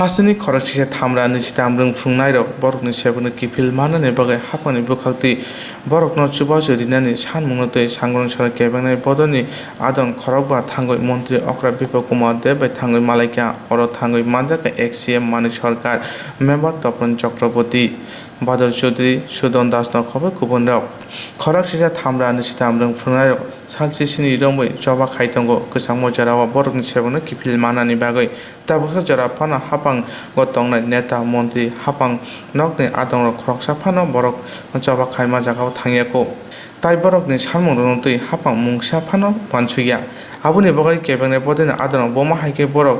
हासिनि खरकसिसे थामरा निसिताम रों फुंनायरो बरकनि सेबनो किफिल मानानि बगै हापानि बुखाक्ति बरकनो चुबा जुरिनानि सानमुंनोतै सांग्रं सर केबेंनाय बदनि आदन खरकबा थांगै मन्त्रि अक्रा बिप्लब कुमार देबै थांगै मालाइका अर थांगै मानजाका EX EM मानिक सरकार मेम्बर तपन चक्रवर्ती बादल चौधरी सुदन दास नखबे गुबुन राव खरकसिसे थामरा निसिताम रों फुंनायरो सानसिसिनि रंबै जबा खायतंगो गोसां मजारावा बरकनि सेबनो किफिल मानानि बागै ताबखा जरा फाना हापां गतंनाय नेता मन्त्रि हापां नकनि आदं खरकसा फानो बरक जबा खायमा जागाव थांयाको ताइ बरकनि सानमुंरनतै हापां मुंसा फानो पानसुया आबुनि बगै केबेंनाय बदनि आदन बमा हाइके बरक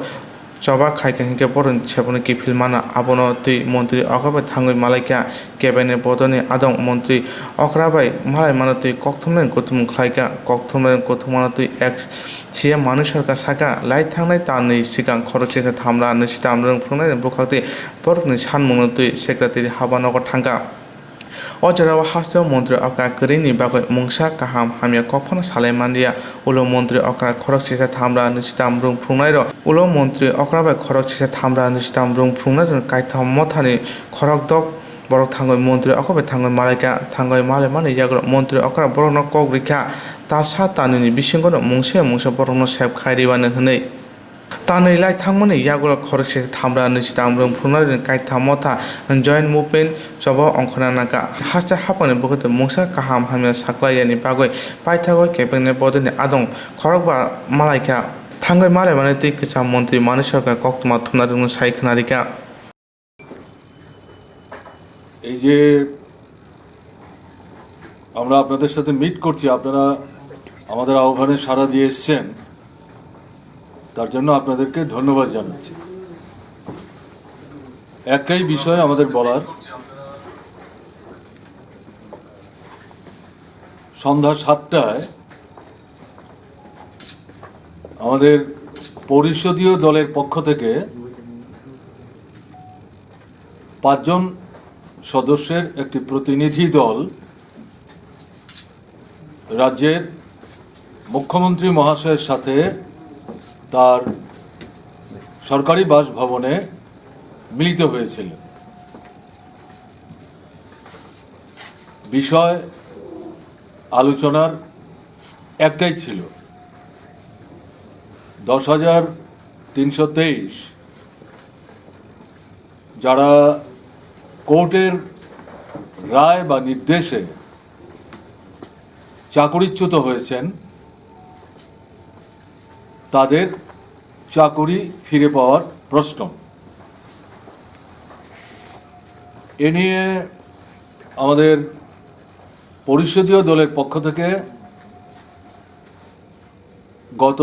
जबा खायके हिंके बरन सेबनो किफिल माना आबनो तै मन्त्रि अगबे थांगै मालाइका केबेंनाय बदनि आदं मन्त्रि अक्राबाय मालाय मानतै कक्थमनाय गौतम खायका कक्थमनाय गौतमानतै EX CM मानिक सरकार साखा लाई थांनाय तानै सिगां खरकसिसे थामरा निसिताम रों फुंनाय बुखाक्ति बरकनि सानमुंनतै सेक्रेटारि हाबानगर थांगा अजराव हास्तेव मन्त्रि अक्रा करिनि बागै मुंसा काहाम हामिया कफना सालाइमानिया उलो मन्त्रि अक्रा खरकसिसे थामरा निसिताम रों फुंनाय उलो मन्त्रि अक्राबाय खरकसिसे थामरा निसिताम रों फुंनाय कायथाम मथानि खरक दक बरक थांगै मन्त्रि अकबे थांगै मालाइका थांगै मालाइमानि यागुलो मन्त्रि अक्रा बरकनो कक रिखा तासा तानिनि बिसिंगनो मुंसे बरकनो सेब खायरिबानो हनै तानै लाई थांमोनै यागुलो खरकसिसे थामरा निसिताम रों फुंनाय कायथाम मथा जयेन्ट मुभमेन्ट जबा अंखना नागा हास्ते हापानि बुखते मुंसा काहाम हामिया साख्लायानि बागै पाइथागै केबेंनाय बदनि आदं खरकबा मालाइका थांगै मालाइमानि तै गोसा मन्त्रि मानिक सरकार कक्तमा थुमना रोंनो सायखनारिका এই যে আমরা আপনাদের সাথে মিট করছি, আপনারা আমাদের আহ্বানে সাড়া দিয়ে এসেছেন, তার জন্য আপনাদেরকে ধন্যবাদ জানাচ্ছি। একটাই বিষয় আমাদের বলার, সন্ধ্যা 7টায় আমাদের পরিষদীয় দলের পক্ষ থেকে 5 জন সদস্যের একটি প্রতিনিধি দল রাজ্যের মুখ্যমন্ত্রী মহাশয়ের সাথে তার সরকারি বাসভবনে মিলিত হয়েছিলেন। বিষয় আলোচনার একটাই ছিল, 10,323 যারা কোর্টের রায় বা নির্দেশে চাকরিচ্যুত হয়েছেন তাদের চাকরি ফিরে পাওয়ার প্রশ্ন। এ নিয়ে আমাদের পরিষদীয় দলের পক্ষ থেকে গত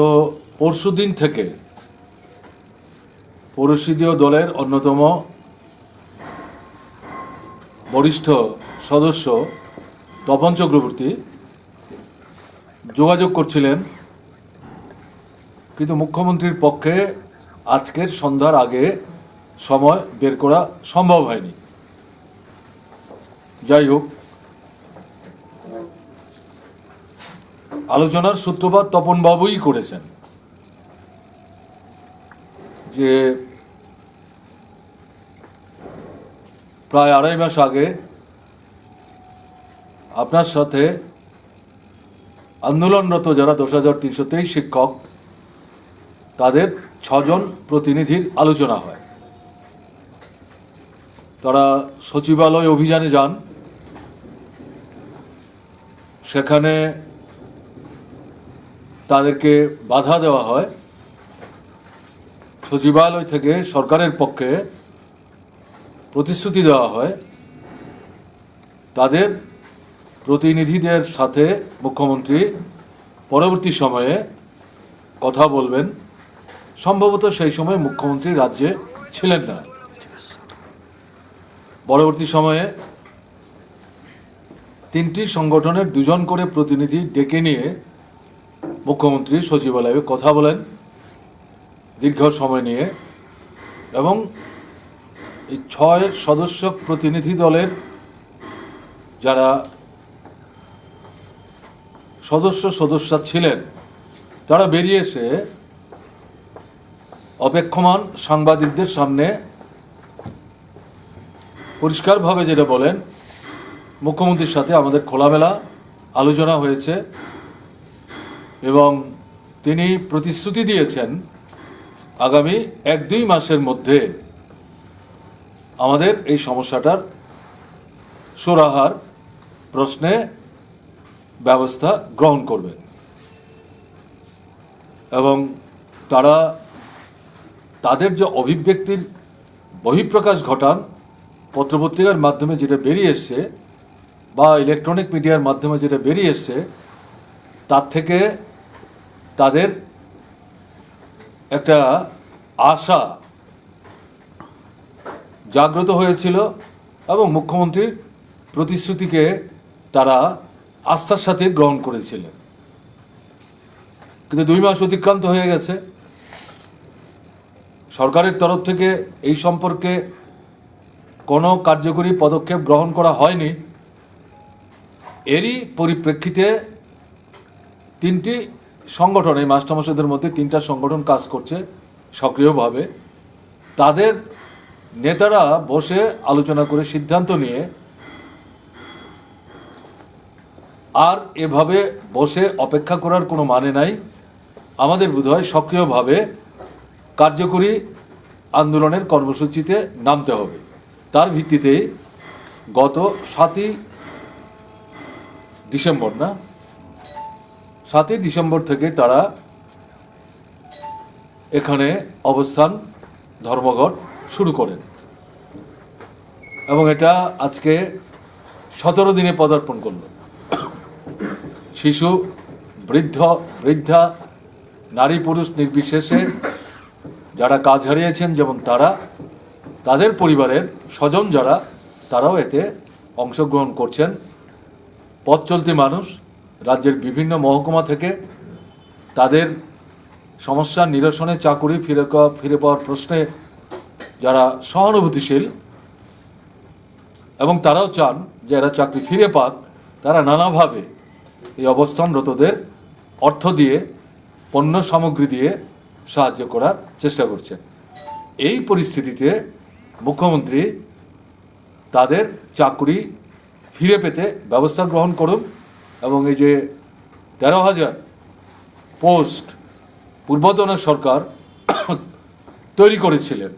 পরশুদিন থেকে পরিষদীয় দলের অন্যতম বরিষ্ঠ সদস্য তপন চক্রবর্তী যোগাযোগ করছিলেন, কিন্তু মুখ্যমন্ত্রীর পক্ষে আজকের সন্ধ্যার আগে সময় বের করা সম্ভব হয়নি। যাই হোক, আলোচনার সূত্রপাত তপনবাবুই করেছেন যে প্রায় 2.5 মাস আগে আপনার সাথে আন্দোলনরত যারা 10,323 শিক্ষক তাদের 6 জন প্রতিনিধির আলোচনা হয়। তারা সচিবালয় অভিযানে যান, সেখানে তাদেরকে বাধা দেওয়া হয়। সচিবালয় থেকে সরকারের পক্ষে প্রতিশ্রুতি দেওয়া হয় তাদের প্রতিনিধিদের সাথে মুখ্যমন্ত্রী পরবর্তী সময়ে কথা বলবেন। সম্ভবত সেই সময় মুখ্যমন্ত্রী রাজ্যে ছিলেন না। পরবর্তী সময়ে 3টি সংগঠনের 2 জন করে প্রতিনিধি ডেকে নিয়ে মুখ্যমন্ত্রী সচিবালয়ে কথা বলেন দীর্ঘ সময় নিয়ে, এবং এই 6 সদস্য প্রতিনিধি দলের যারা সদস্যা ছিলেন তারা বেরিয়ে এসে অপেক্ষমান সাংবাদিকদের সামনে পরিষ্কারভাবে যেটা বলেন, মুখ্যমন্ত্রীর সাথে আমাদের খোলামেলা আলোচনা হয়েছে এবং তিনি প্রতিশ্রুতি দিয়েছেন আগামী 1-2 মাসের মধ্যে আমাদের এই সমস্যাটার সুরাহার প্রশ্নে ব্যবস্থা গ্রহণ করবেন এবং তারা তাদের যে অভিব্যক্তির বহিঃপ্রকাশ ঘটান পত্রপত্রিকার মাধ্যমে যেটা বেরিয়ে এসছে বা ইলেকট্রনিক মিডিয়ার মাধ্যমে যেটা বেরিয়ে এসছে তার থেকে তাদের একটা আশা জাগ্রত হয়েছিল এবং মুখ্যমন্ত্রীর প্রতিশ্রুতিকে তারা আস্থার সাথে গ্রহণ করেছিলেন। কিন্তু 2 মাস অতিক্রান্ত হয়ে গেছে, সরকারের তরফ থেকে এই সম্পর্কে কোনো কার্যকরী পদক্ষেপ গ্রহণ করা হয়নি। এরই পরিপ্রেক্ষিতে 3টি সংগঠন, এই মাস্টারমশাইদের মধ্যে 3টা সংগঠন কাজ করছে সক্রিয়ভাবে। তাদের নেতারা বসে আলোচনা করে সিদ্ধান্ত নিয়ে আর এভাবে বসে অপেক্ষা করার কোনো মানে নাই, আমাদের বোধহয় সক্রিয়ভাবে কার্যকরী আন্দোলনের কর্মসূচিতে নামতে হবে। তার ভিত্তিতেই গত 7ই ডিসেম্বর থেকে তারা এখানে অবস্থান ধর্মঘট শুরু করেন এবং এটা আজকে 17 দিনে পদার্পণ করল। শিশু, বৃদ্ধা, নারী পুরুষ নির্বিশেষে যারা কাজ হারিয়েছেন যেমন তাদের পরিবারের স্বজন যারা, তারাও এতে অংশগ্রহণ করছেন। পথ চলতি মানুষ রাজ্যের বিভিন্ন মহকুমা থেকে তাদের সমস্যা নিরসনে চাকুরি ফিরে পাওয়ার প্রশ্নে যারা সহানুভূতিশীল এবং তারাও চান যে এরা চাকরি ফিরে পাক, তারা নানাভাবে এই অবস্থানরতদের অর্থ দিয়ে, পণ্য সামগ্রী দিয়ে সাহায্য করার চেষ্টা করছেন। এই পরিস্থিতিতে মুখ্যমন্ত্রী তাদের চাকরি ফিরে পেতে ব্যবস্থা গ্রহণ করুন এবং এই যে 13,000 পোস্ট পূর্বতন সরকার তৈরি করেছিলেন,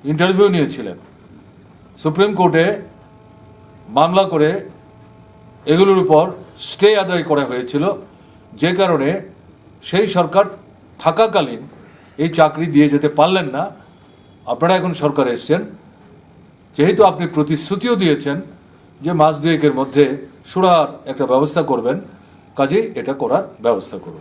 ইন্টারভিউ নিয়েছিলেন, সুপ্রিম কোর্টে মামলা করে এগুলোর উপর স্টে আদায় করা হয়েছিল, যে কারণে সেই সরকার থাকাকালীন এই চাকরি দিয়ে যেতে পারলেন না। আপনারা এখন সরকারে এসছেন, যেহেতু আপনি প্রতিশ্রুতিও দিয়েছেন যে মাস 2-এর মধ্যে সুরাহার একটা ব্যবস্থা করবেন, কাজেই এটা করার ব্যবস্থা করুন।